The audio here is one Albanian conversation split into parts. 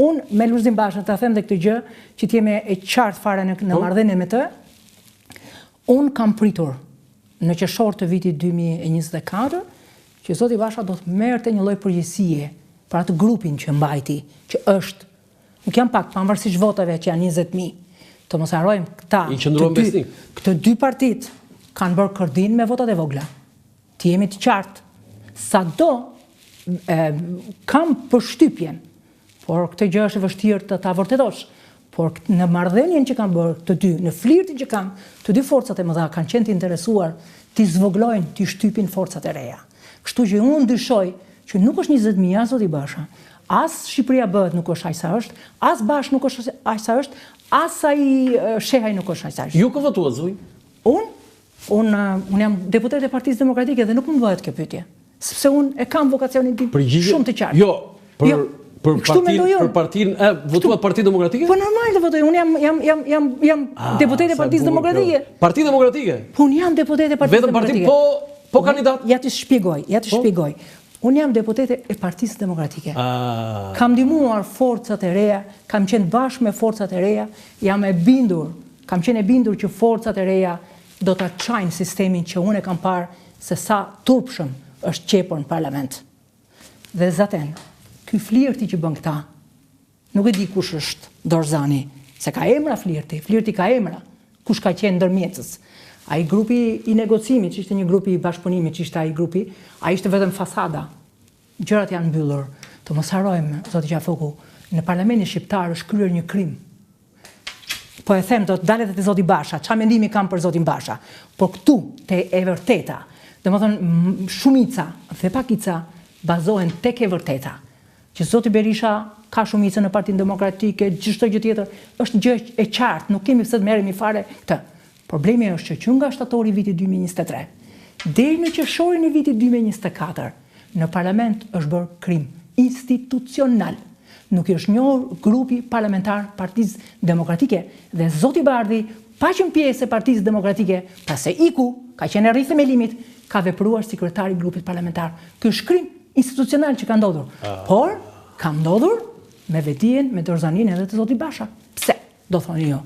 Unë me Lulzim Bashën të them dhe këtë gjë, që t'jeme e qartë fare në marrëdhënie me të, unë kam pritur në qershor të vitit 2024 që zoti Basha do të merrte një lloj përgjegjësie për atë grupin që mbajti, që është, nuk janë pak, pavarësisht votave që janë 20.000, të mos harrojmë këto dy partit kanë bërë kërdin me votat e vogla. Të jemi të qartë. Sado kam përshtypjen, por këtë gjë është e vështirë të ta vërtetosh, por në marrëdhënien që kanë bërë të dy, në flirtin që kanë, të dy forcat e mëdha kanë qenë të interesuar të zvoglojnë, të shtypin forcat e reja. Kështu që unë dyshoj që nuk është 20.000 as zoti Basha, as Shqipëria bëhet nuk është aq sa është, as Bash nuk është aq sa është, as ai Shehaj nuk është aq sa është. Ju ku votuat zoj? Unë jam deputet e Partisë Demokratike dhe nuk më bëhet kjo pyetje, sepse unë e kam vokacionin tim shumë të qartë. Jo, për partinë, votuat Partinë Demokratike? Po normal të votoj, unë jam deputet e Partisë Demokratike. Partia Demokratike? Po unë jam deputet e Partisë Demokratike. Vetëm parti po kandidat? Ja të shpjegoj. Unë jam deputete e Partisë Demokratike. Kam ndihmuar forcat e reja, kam qenë bashkë me forcat e reja, kam qenë e bindur që forcat e reja do të çajnë sistemin që unë e kam parë se sa turpshëm është qepur në parlament. Dhe zaten, ky flirti që bën këta, nuk e di kush është Dorzani, se ka emra flirti ka emra, kush ka qenë ndërmjetës. Ai grupi i negocimit, që ishte një grupi i bashkëpunimit, që ishte ai grupi, ai ishte vetëm fasada. Gjërat janë mbyllur. Të mos harrojmë, zoti Qafoku, në parlamentin shqiptar është kryer një krim. Po e them, do të dalet te zoti Basha, çfarë mendimi kam për zotin Basha. Po këtu te e vërteta, domethënë shumica dhe pakica bazohen tek e vërteta. Që zoti Berisha ka shumicën në Partinë Demokratike, çdo gjë tjetër, është gjë e qartë, nuk kemi pse të merremi fare këtë. Problemi është që nga shtatori i vitit 2023 deri në qershorin e vitit 2024 në parlament është bërë krim institucional. Nuk është njohur grupi parlamentar Partisë Demokratike dhe zoti Bardhi, pa qenë pjesë e Partisë Demokratike, pasi iku, ka qenë rreth themelimit, ka vepruar sekretari i grupit parlamentar. Ky është krim institucional që ka ndodhur. Por ka ndodhur me vetien, me Dorzanin edhe të zotit Basha. Pse? Do thoni jo.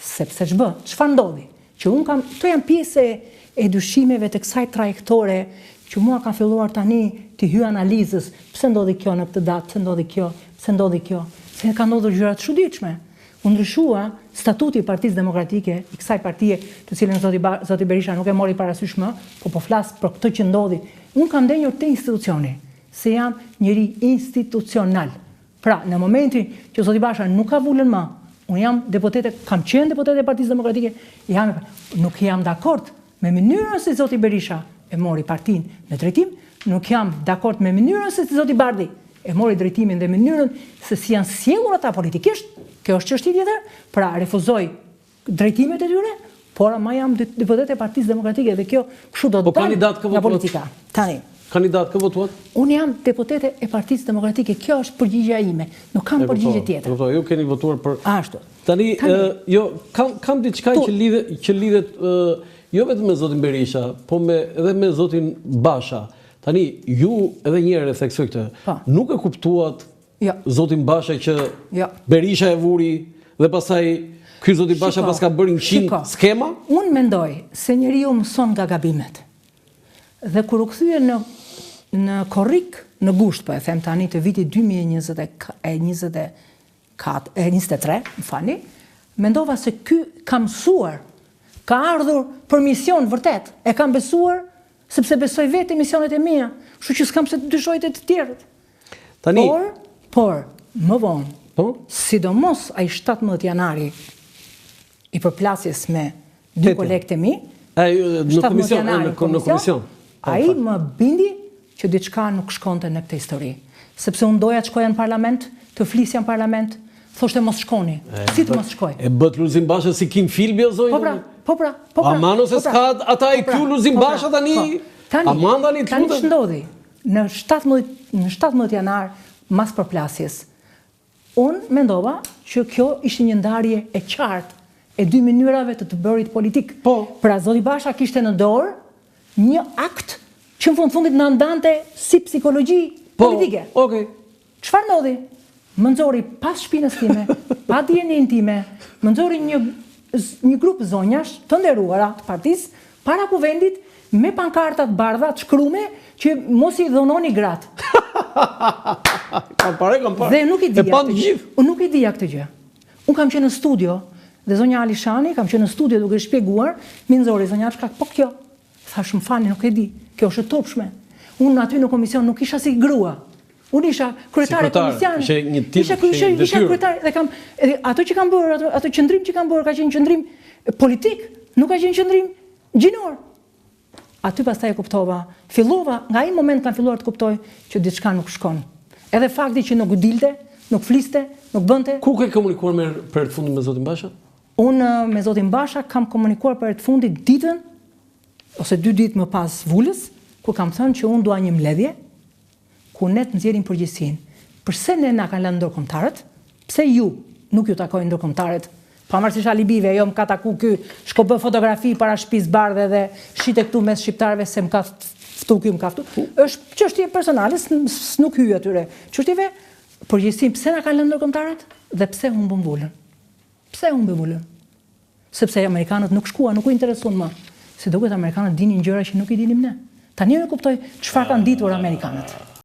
Sepse çfarë ndodhi? Që unë kam, to janë pjesë e dyshimeve të kësaj trajektore që mua ka filluar tani të hyj analizës, pse ndodhi kjo në këtë datë, pse ndodhi kjo, se ka ndodhur gjëra të çuditshme. U ndryshua statuti i Partisë Demokratike, i kësaj partie, të cilën zoti Berisha nuk e mori parasysh më, po flas për këtë që ndodhi. Unë kam ndenjur te institucioni, se jam njëri institucional. Pra, në momentin që zoti Basha nuk ka vulën më, unë kam qenë deputete e Partisë Demokratike, nuk jam dakord me mënyrën se zoti Berisha e mori partinë në drejtim, nuk jam dakord me mënyrën se zoti Bardhi e mori drejtimin dhe mënyrën se si janë sjellur ata politikisht, kjo është çështje tjetër, pra refuzoj drejtimet e tyre, por ama jam deputete e Partisë Demokratike dhe kjo kështu do të dalë nga politika. Tani. Kandidat kë votuat? Unë jam deputete e Partisë Demokratike, kjo është përgjigjja ime, nuk kam përgjigje tjetër. Ju keni votuar për... Ashtu. Tani, kam diçka që lidhet jo vetëm me zotin Berisha, po edhe me zotin Basha. Tani, ju edhe njëherë e theksoj këtë, nuk e kuptuat zotin Basha që Berisha e vuri dhe pastaj ky zoti Basha pas ka bërë 100 skema? Unë mendoj se njeriu mëson nga gabimet. Dhe kur u kthye në korrik, në gusht, po e them tani të vitit 2023, mendova se ky ka mësuar, ka ardhur për mision vërtet, e kam besuar sepse besoj vetë misionet e mia, kështu që s'kam se të dyshoj të tjerët. Tani, por më vonë, sidomos ai 17 janari i përplasjes me dy kolegët e mi, në komision. Ai më bindi që diçka nuk shkonte në këtë histori. Sepse unë doja të shkoja në parlament, të flisja në parlament, thoshte mos shkoni. Si të mos shkoj? E bët Lulzim Basha si Kim Filbi o zonjë? Po pra. Amano se s'ka ata e kju Lulzim Basha tani? Amanda një të Tani që ndodhi, në 17 janar, mas përplasjes, unë mendova që kjo ishte një ndarje e qartë e dy mënyrave të bërit politik. Pra zoti Basha kishte në dorë një akt që në fundit në ndante si psikologji politike. Çfarë ndodhi? më nxori pas shpinës time, pa dijenin time, më nxori një grup zonjash të nderuara të partisë para kuvendit me pankartat bardha të shkrume që mos i dhononi gratë. Kam pare. Dhe nuk i dija këtë gjë. Unë kam qenë në studio dhe zonja Alishani, kam qenë në studio duke shpjeguar, mi nxori zonja shka, po kjo, thash më fani, nuk e di, kjo është e topshme. Unë aty në komision nuk isha si grua. Unë isha kryetare komisione. Isha kryetare dhe ato që kam bërë, ato qëndrim që kam bërë, ka qenë qëndrim politik, nuk ka qenë qëndrim gjinor. Aty pastaj e kuptova, fillova, nga ai moment kam filluar të kuptoj që diçka nuk shkon. Edhe fakti që nuk dilte, nuk fliste, nuk bënte. Ku ke komunikuar me për të fundit me zotin Basha? Unë me zotin Basha kam komunikuar për të fundit ditën, ose 2 ditë më pas vulës, ku kam thënë që unë dua një mbledhje, ku ne të nxjerrim përgjegjësinë. Përse ne na kanë lënë ndërkombëtarët? Pse ju nuk ju takojnë ndërkombëtarët? Pavarësisht alibive, jo më ka taku ky, shko bë fotografi para shtëpisë bardhe dhe shite këtu mes shqiptarëve se më ka ftu ky, më ka ftu. Është çështje personale, nuk hyj atyre. Çështjeve përgjegjësinë, pse na kanë lënë ndërkombëtarët dhe pse humbën vulën? Pse humbën vulën? Sepse amerikanët nuk shkuan, nuk u interesuan më. Si duket amerikanët dinin gjëra që nuk i dinim ne. Tani e kuptoj çfarë kanë ditur amerikanët.